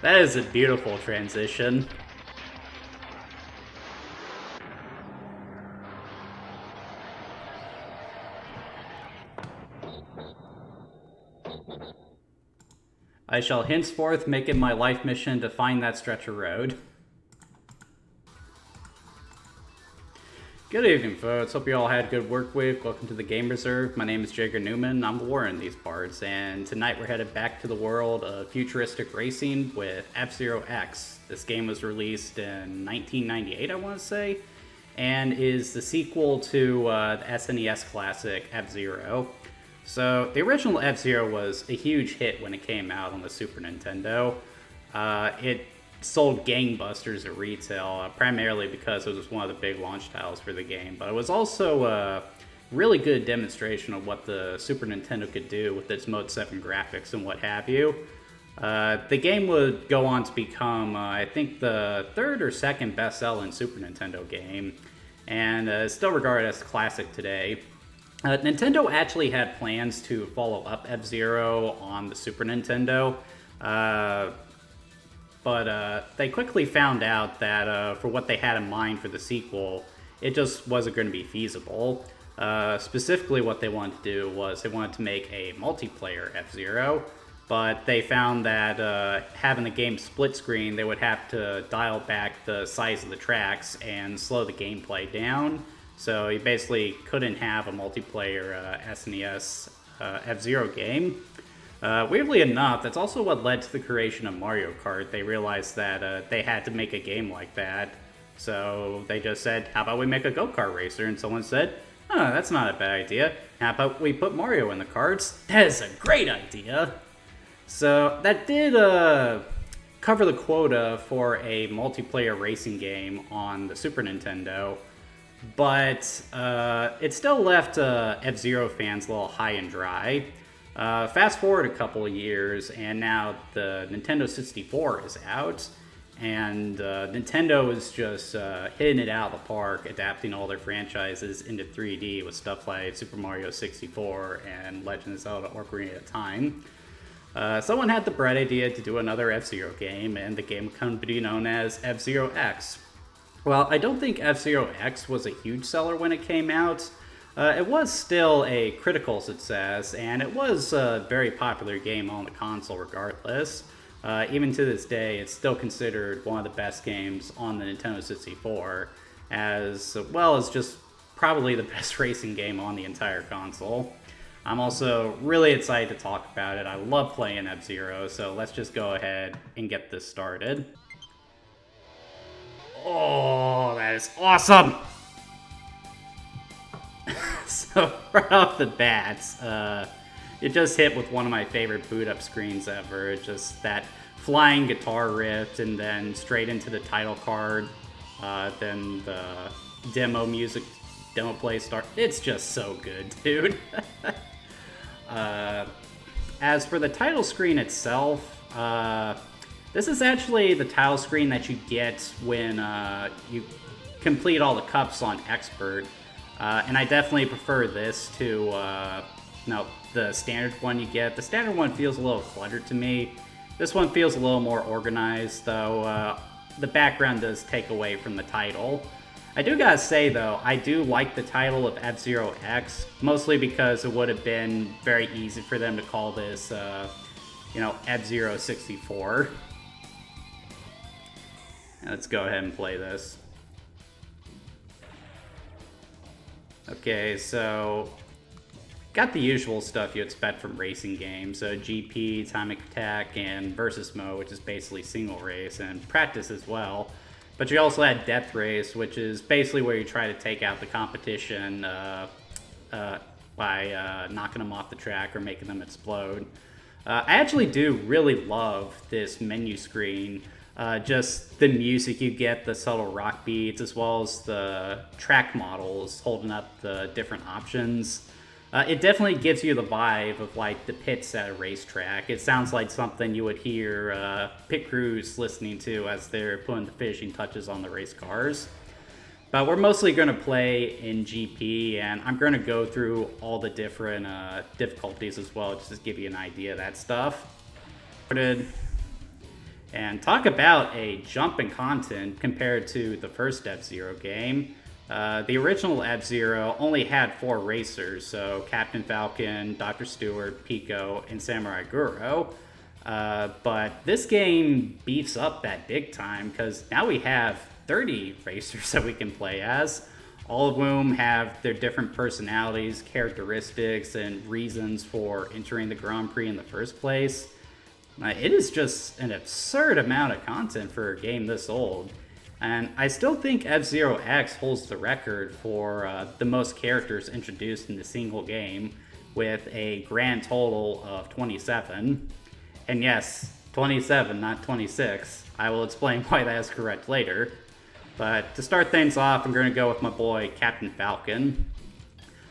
That is a beautiful transition. I shall henceforth make it my life mission to find that stretch of road. Good evening, folks. Hope you all had a good work week. Welcome to the Game Reserve. My name is Jager Newman. I'm the Warren in these parts, and tonight we're headed back to the world of futuristic racing with F-Zero X. This game was released in 1998, I want to say, and is the sequel to the SNES classic F-Zero. So the original F-Zero was a huge hit when it came out on the Super Nintendo. It sold gangbusters at retail, primarily because it was one of the big launch titles for the game, but it was also a really good demonstration of what the Super Nintendo could do with its Mode 7 graphics and what have you. The game would go on to become, I think, the third or second best-selling Super Nintendo game, and is still regarded as a classic today. Nintendo actually had plans to follow up F-Zero on the Super Nintendo, but they quickly found out that for what they had in mind for the sequel, it just wasn't going to be feasible. Specifically, what they wanted to do was they wanted to make a multiplayer F-Zero, but they found that having the game split screen, they would have to dial back the size of the tracks and slow the gameplay down. So you basically couldn't have a multiplayer SNES F-Zero game. Weirdly enough, that's also what led to the creation of Mario Kart. They realized that they had to make a game like that. So they just said, how about we make a go-kart racer? And someone said, oh, that's not a bad idea. How about we put Mario in the karts? That is a great idea. So that did cover the quota for a multiplayer racing game on the Super Nintendo. But it still left F-Zero fans a little high and dry. Fast forward a couple of years, and now the Nintendo 64 is out, and Nintendo is just hitting it out of the park, adapting all their franchises into 3D with stuff like Super Mario 64 and Legend of Zelda Ocarina of Time. Someone had the bright idea to do another F-Zero game, and the game would come to be known as F-Zero X. Well, I don't think F-Zero X was a huge seller when it came out. It was still a critical success, and it was a very popular game on the console regardless. Even to this day, it's still considered one of the best games on the Nintendo 64, as well as just probably the best racing game on the entire console. I'm also really excited to talk about it. I love playing F-Zero, so let's just go ahead and get this started. Oh, that is awesome! So, right off the bat, it just hit with one of my favorite boot-up screens ever. Just that flying guitar riff, and then straight into the title card, then the demo play start. It's just so good, dude. As for the title screen itself, this is actually the title screen that you get when you complete all the cups on Expert. And I definitely prefer this to the standard one you get. The standard one feels a little cluttered to me. This one feels a little more organized, though the background does take away from the title. I do gotta say, though, I do like the title of F-Zero X, mostly because it would have been very easy for them to call this, F-Zero 64. Let's go ahead and play this. Okay, so got the usual stuff you expect from racing games. So GP, Atomic Attack, and Versus Mode, which is basically single race, and practice as well. But you also had Death Race, which is basically where you try to take out the competition by knocking them off the track or making them explode. I actually do really love this menu screen. Just the music you get, the subtle rock beats, as well as the track models holding up the different options. It definitely gives you the vibe of like the pits at a racetrack. It sounds like something you would hear pit crews listening to as they're putting the finishing touches on the race cars. But we're mostly going to play in GP, and I'm going to go through all the different difficulties as well, just to give you an idea of that stuff. And talk about a jump in content compared to the first F-Zero game. The original F-Zero only had 4 racers, so Captain Falcon, Dr. Stewart, Pico, and Samurai Guru. But this game beefs up that big time, because now we have 30 racers that we can play as, all of whom have their different personalities, characteristics, and reasons for entering the Grand Prix in the first place. It is just an absurd amount of content for a game this old. And I still think F-Zero X holds the record for the most characters introduced in a single game, with a grand total of 27. And yes, 27, not 26. I will explain why that is correct later. But to start things off, I'm going to go with my boy Captain Falcon.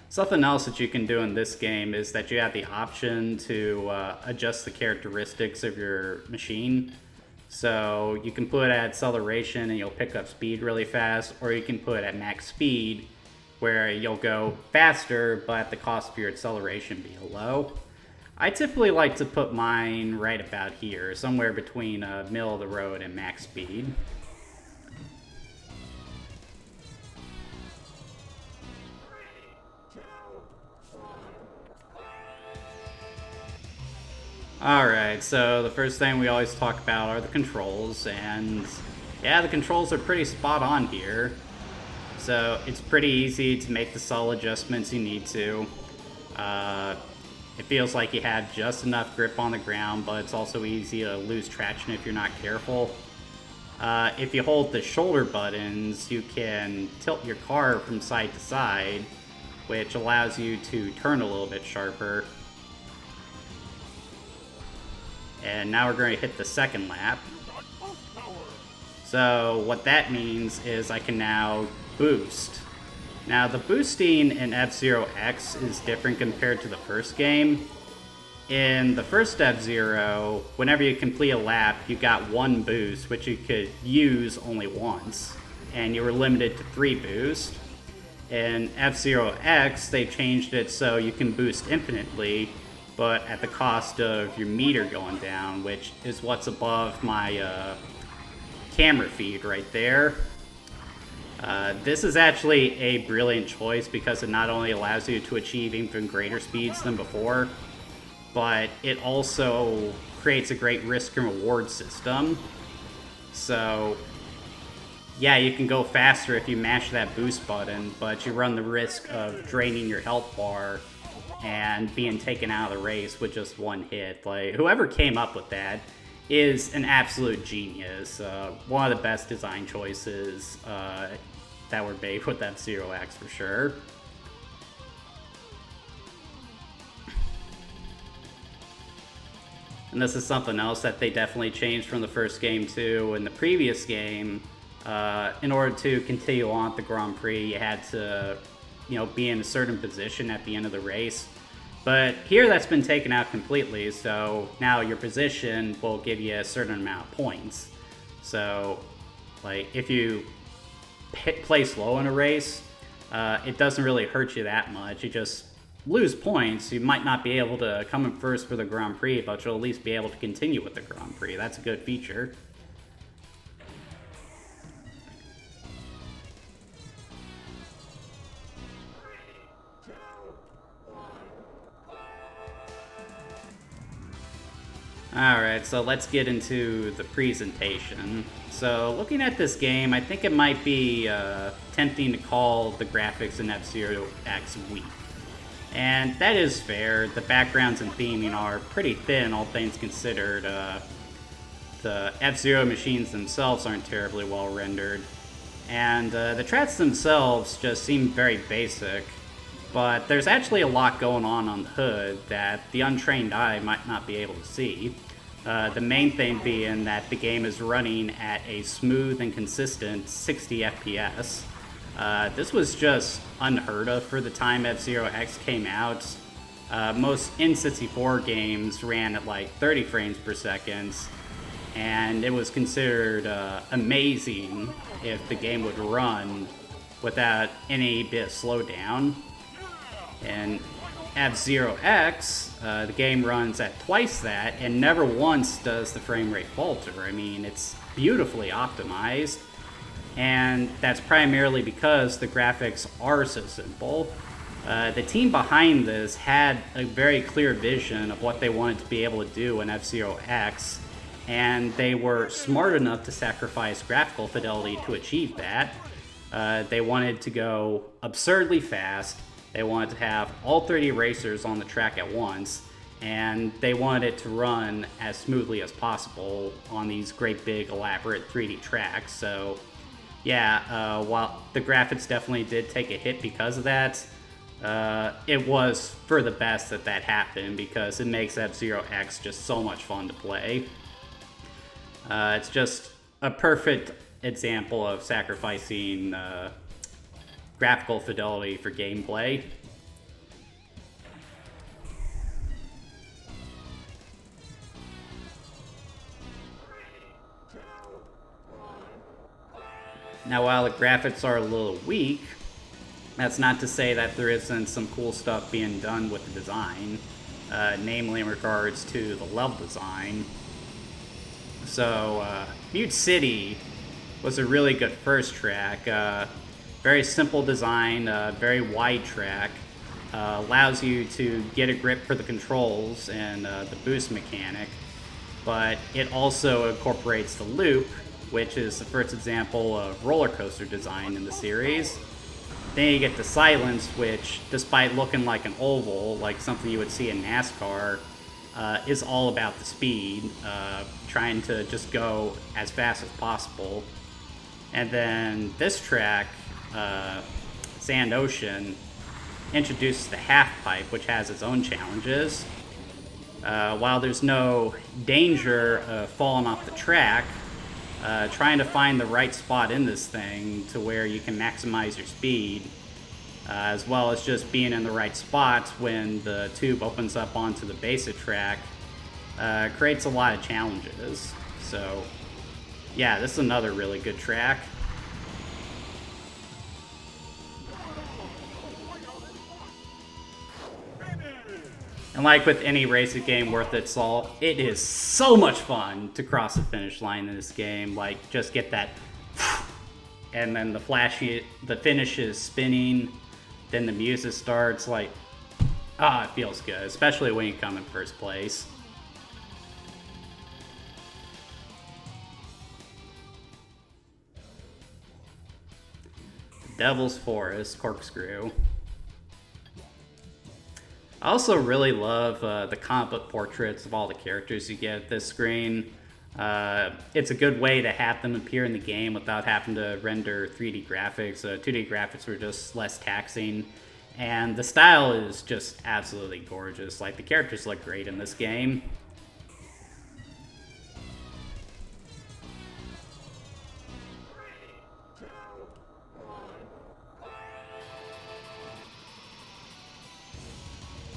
Something else that you can do in this game is that you have the option to adjust the characteristics of your machine. So you can put it at acceleration and you'll pick up speed really fast, or you can put it at max speed where you'll go faster but at the cost of your acceleration being low. I typically like to put mine right about here, somewhere between middle of the road and max speed. Alright, so the first thing we always talk about are the controls, and yeah, the controls are pretty spot on here. So it's pretty easy to make the subtle adjustments you need to. It feels like you have just enough grip on the ground, but it's also easy to lose traction if you're not careful. If you hold the shoulder buttons, you can tilt your car from side to side, which allows you to turn a little bit sharper. And now we're going to hit the second lap. So what that means is I can now boost. Now the boosting in F-Zero X is different compared to the first game. In the first F-Zero, whenever you complete a lap, you got 1 boost, which you could use only once. And you were limited to 3 boosts. In F-Zero X, they changed it so you can boost infinitely, but at the cost of your meter going down, which is what's above my camera feed right there. This is actually a brilliant choice because it not only allows you to achieve even greater speeds than before, but it also creates a great risk and reward system. So yeah, you can go faster if you mash that boost button, but you run the risk of draining your health bar and being taken out of the race with just 1 hit. Like, whoever came up with that is an absolute genius. One of the best design choices that were made with F-Zero X for sure. And this is something else that they definitely changed from the first game too. In the previous game, in order to continue on at the Grand Prix, you had to, be in a certain position at the end of the race. But here that's been taken out completely, so now your position will give you a certain amount of points. So, like, if you place low in a race, it doesn't really hurt you that much. You just lose points. You might not be able to come in first for the Grand Prix, but you'll at least be able to continue with the Grand Prix. That's a good feature. Alright, so let's get into the presentation. So, looking at this game, I think it might be tempting to call the graphics in F-Zero X weak. And that is fair. The backgrounds and theming are pretty thin, all things considered. The F-Zero machines themselves aren't terribly well rendered. And the tracks themselves just seem very basic. But there's actually a lot going on the hood that the untrained eye might not be able to see. The main thing being that the game is running at a smooth and consistent 60 FPS. This was just unheard of for the time F-Zero X came out. Most N64 games ran at like 30 frames per second, and it was considered amazing if the game would run without any bit of slowdown. And F-Zero X, the game runs at twice that, and never once does the frame rate falter. I mean, it's beautifully optimized, and that's primarily because the graphics are so simple. The team behind this had a very clear vision of what they wanted to be able to do in F-Zero X, and they were smart enough to sacrifice graphical fidelity to achieve that. They wanted to go absurdly fast. They wanted to have all 30 racers on the track at once, and they wanted it to run as smoothly as possible on these great big elaborate 3D tracks. So yeah, while the graphics definitely did take a hit because of that, it was for the best that that happened, because it makes F-Zero X just so much fun to play. It's just a perfect example of sacrificing graphical fidelity for gameplay. Now, while the graphics are a little weak, that's not to say that there isn't some cool stuff being done with the design, namely in regards to the level design. So, Mute City was a really good first track. Very simple design, very wide track. Allows you to get a grip for the controls and the boost mechanic, but it also incorporates the loop, which is the first example of roller coaster design in the series. Then you get the silence, which, despite looking like an oval, like something you would see in NASCAR, is all about the speed, trying to just go as fast as possible. And then this track, Sand Ocean, introduces the half pipe, which has its own challenges. While there's no danger of falling off the track, trying to find the right spot in this thing to where you can maximize your speed, as well as just being in the right spots when the tube opens up onto the basic track, creates a lot of challenges. So yeah, this is another really good track. And like with any racing game worth its salt, it is so much fun to cross the finish line in this game. Like, just get that, and then the finish is spinning, then the music starts. Like, it feels good, especially when you come in first place. Devil's Forest Corkscrew. I also really love the comic book portraits of all the characters you get at this screen. It's a good way to have them appear in the game without having to render 3D graphics. 2D graphics were just less taxing, and the style is just absolutely gorgeous. Like, the characters look great in this game.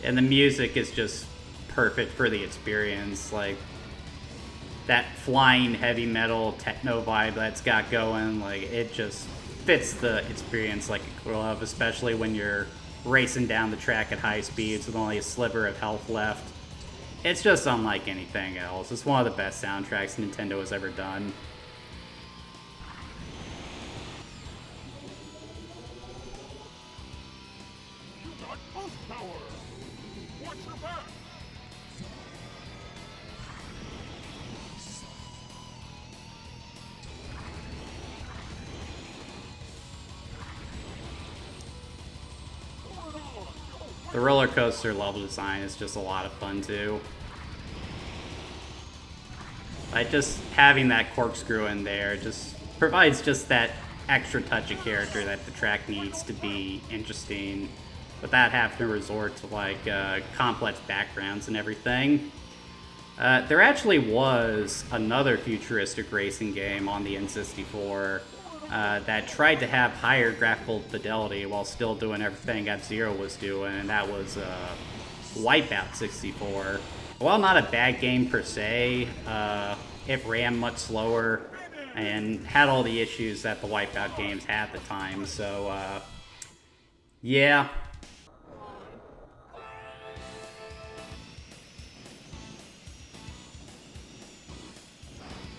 And the music is just perfect for the experience. Like, that flying heavy metal techno vibe that's got going, like, it just fits the experience like a glove, especially when you're racing down the track at high speeds with only a sliver of health left. It's just unlike anything else. It's one of the best soundtracks Nintendo has ever done. The roller coaster level design is just a lot of fun too. Like, just having that corkscrew in there just provides just that extra touch of character that the track needs to be interesting without having to resort to like complex backgrounds and everything. There actually was another futuristic racing game on the N64 that tried to have higher graphical fidelity while still doing everything F-Zero was doing, and that was Wipeout 64. While not a bad game per se, it ran much slower, and had all the issues that the Wipeout games had at the time. So, yeah.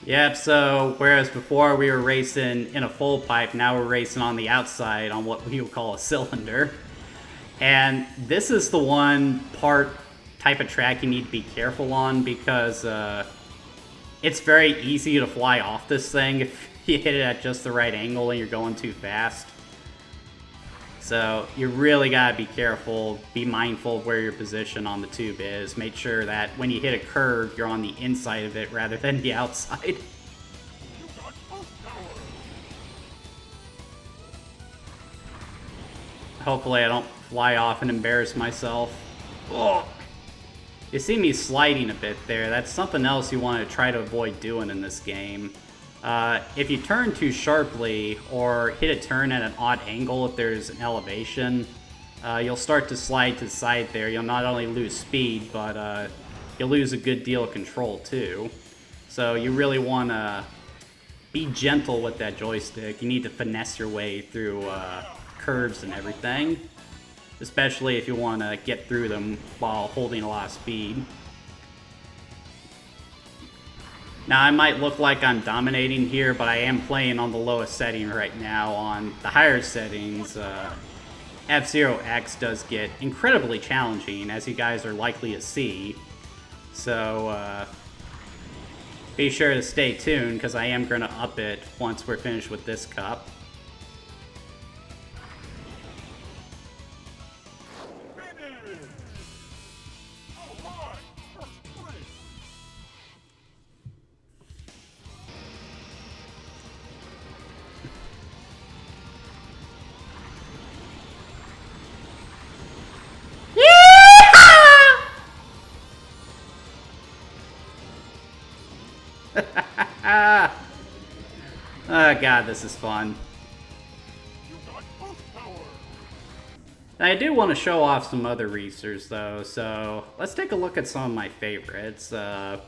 Yep, so whereas before we were racing in a full pipe, now we're racing on the outside on what we would call a cylinder. And this is the one type of track you need to be careful on because it's very easy to fly off this thing if you hit it at just the right angle and you're going too fast. So you really gotta be careful, be mindful of where your position on the tube is. Make sure that when you hit a curve, you're on the inside of it rather than the outside. Hopefully I don't fly off and embarrass myself. Oh. You see me sliding a bit there. That's something else you want to try to avoid doing in this game. If you turn too sharply or hit a turn at an odd angle if there's an elevation, you'll start to slide to the side there. You'll not only lose speed, but you'll lose a good deal of control too. So you really want to be gentle with that joystick. You need to finesse your way through curves and everything, especially if you want to get through them while holding a lot of speed. Now, I might look like I'm dominating here, but I am playing on the lowest setting right now. On the higher settings, F-Zero X does get incredibly challenging, as you guys are likely to see. So, be sure to stay tuned, because I am going to up it once we're finished with this cup. Oh god, this is fun. Now, I do want to show off some other racers though, so let's take a look at some of my favorites. I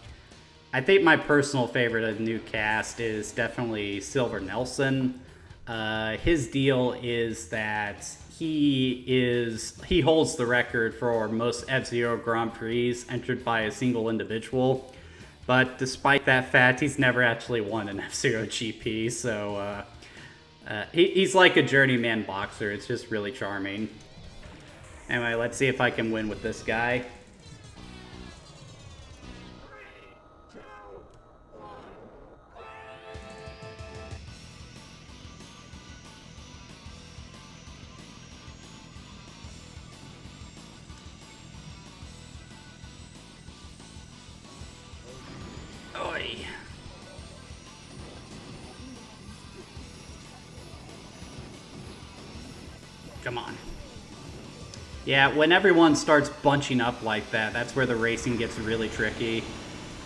think my personal favorite of the new cast is definitely Silver Nelson. His deal is that he holds the record for most F-Zero Grand Prix entered by a single individual. But despite that fact, he's never actually won an F-Zero GP, so he's like a journeyman boxer. It's just really charming. Anyway, let's see if I can win with this guy. Oi. Come on. Yeah, when everyone starts bunching up like that, that's where the racing gets really tricky.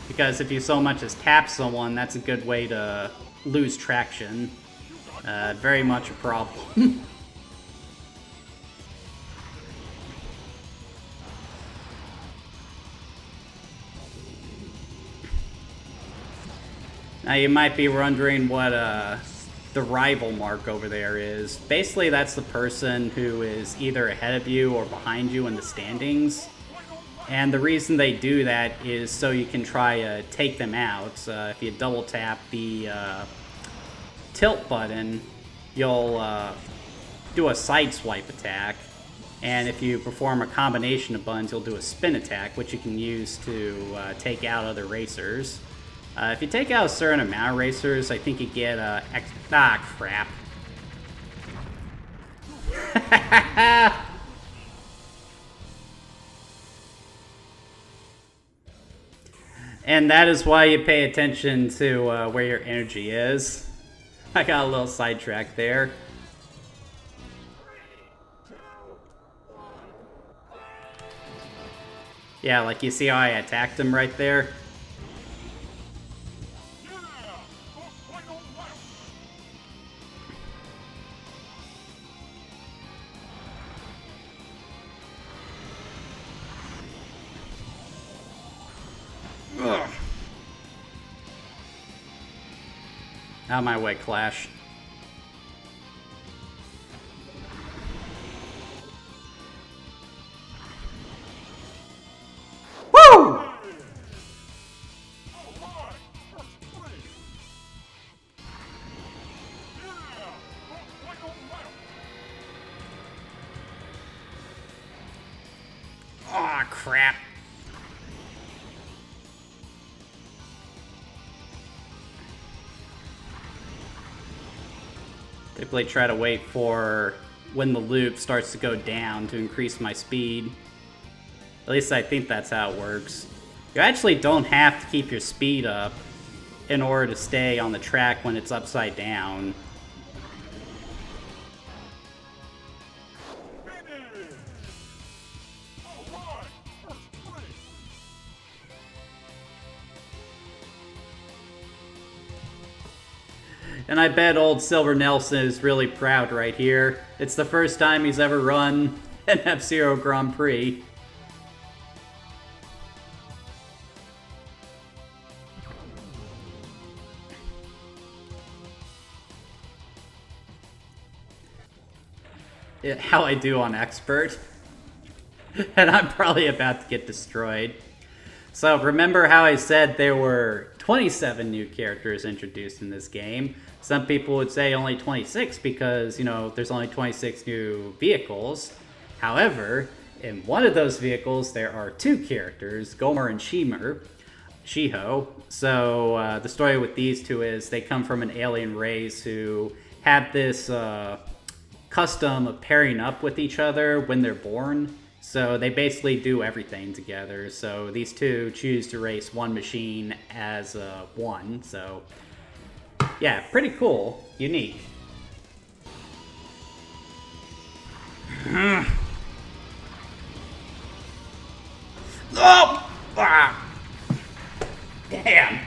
Because if you so much as tap someone, that's a good way to lose traction. Very much a problem. Now you might be wondering what the rival mark over there is. Basically, that's the person who is either ahead of you or behind you in the standings. And the reason they do that is so you can try to take them out. If you double tap the tilt button, you'll do a side swipe attack. And if you perform a combination of buttons, you'll do a spin attack, which you can use to take out other racers. If you take out a certain amount of racers, I think you get crap. And that is why you pay attention to where your energy is. I got a little sidetracked there. Yeah, like you see how I attacked him right there? Out of my way, Clash. Woo! Aw, crap. Typically try to wait for when the loop starts to go down to increase my speed. At least I think that's how it works. You actually don't have to keep your speed up in order to stay on the track when it's upside down. And I bet old Silver Nelson is really proud right here. It's the first time he's ever run an F-Zero Grand Prix. How I do on Expert. And I'm probably about to get destroyed. So remember how I said there were 27 new characters introduced in this game? Some people would say only 26 because, you know, there's only 26 new vehicles. However, in one of those vehicles, there are two characters, Gomer and Shiho. So the story with these two is they come from an alien race who have this custom of pairing up with each other when they're born. So they basically do everything together. So these two choose to race one machine as one. So yeah, pretty cool. Unique. Oh! Ah! Damn!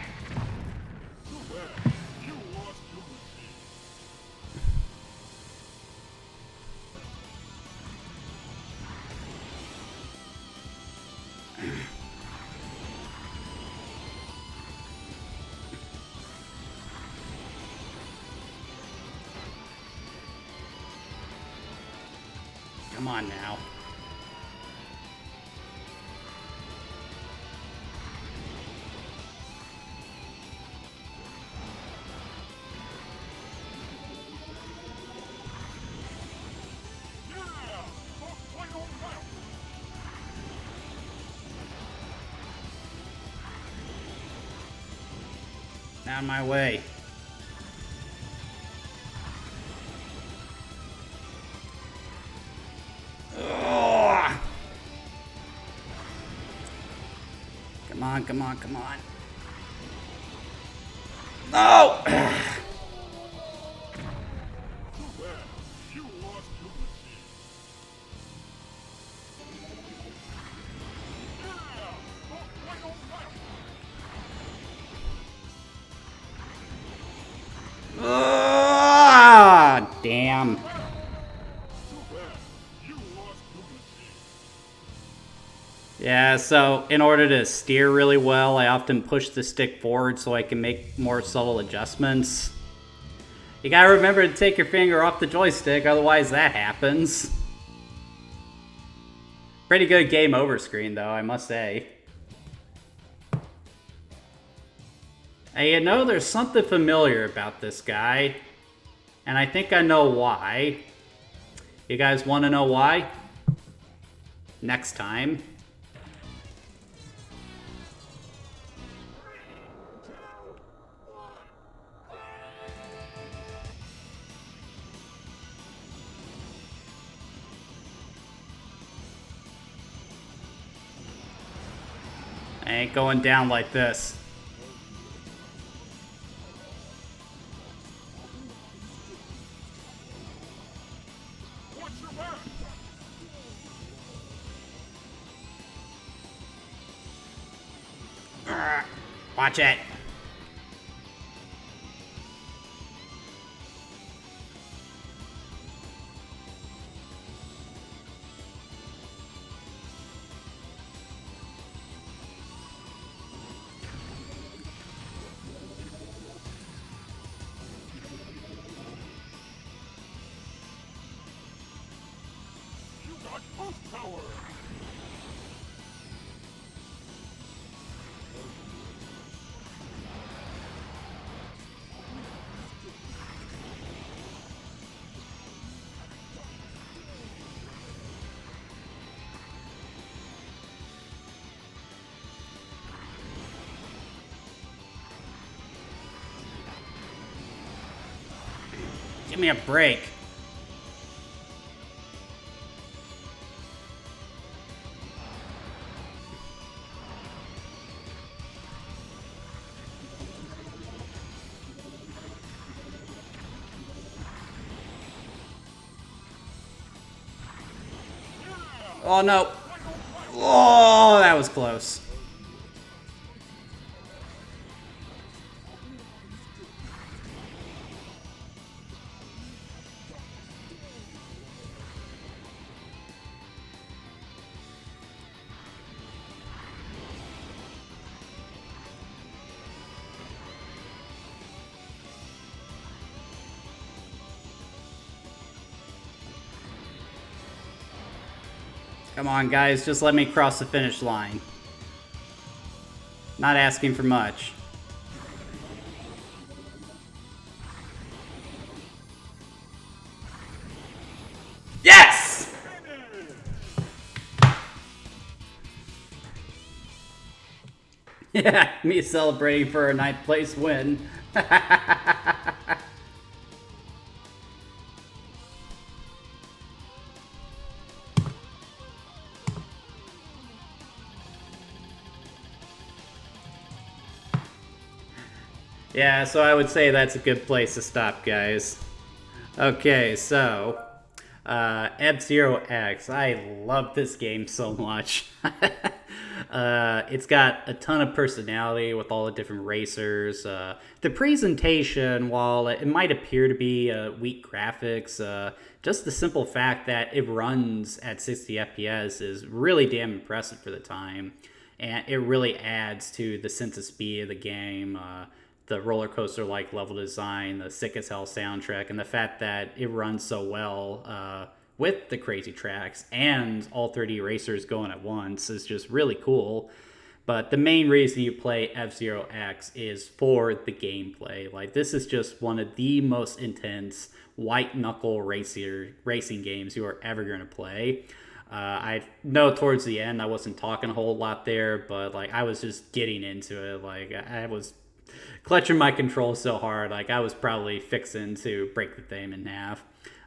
Come on now. Out of my way. Come on, come on, come on. No! Damn. Yeah, so in order to steer really well, I often push the stick forward so I can make more subtle adjustments. You gotta remember to take your finger off the joystick, otherwise that happens. Pretty good game over screen though, I must say. Hey, you know, there's something familiar about this guy. And I think I know why. You guys want to know why? Next time. I ain't going down like this. Watch it. Give me a break. Oh no. Oh, that was close. Come on, guys, just let me cross the finish line. Not asking for much. Yes! Yeah, me celebrating for a ninth place win. Yeah, so I would say that's a good place to stop, guys. Okay, so F-Zero X. I love this game so much. It's got a ton of personality with all the different racers. The presentation, while it might appear to be weak graphics, just the simple fact that it runs at 60 FPS is really damn impressive for the time. And it really adds to the sense of speed of the game. The roller coaster like level design, the sick as hell soundtrack, and the fact that it runs so well with the crazy tracks and all 30 racers going at once is just really cool. But the main reason you play F-Zero X is for the gameplay. Like, this is just one of the most intense white knuckle racing games you are ever going to play. I know towards the end I wasn't talking a whole lot there, but like I was just getting into it. Like I was clutching my controls so hard, like I was probably fixing to break the thing in half.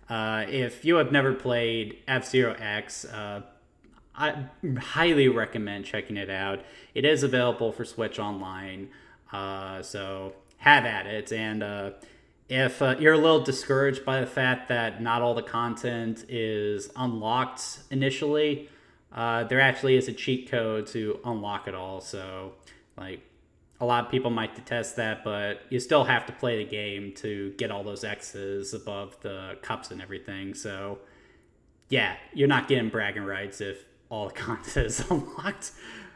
If you have never played F-Zero X, I highly recommend checking it out. It is available for Switch Online, so have at it. And if you're a little discouraged by the fact that not all the content is unlocked initially, there actually is a cheat code to unlock it all. So, like, a lot of people might detest that, but you still have to play the game to get all those X's above the cups and everything. So, yeah, you're not getting bragging rights if all the content is unlocked.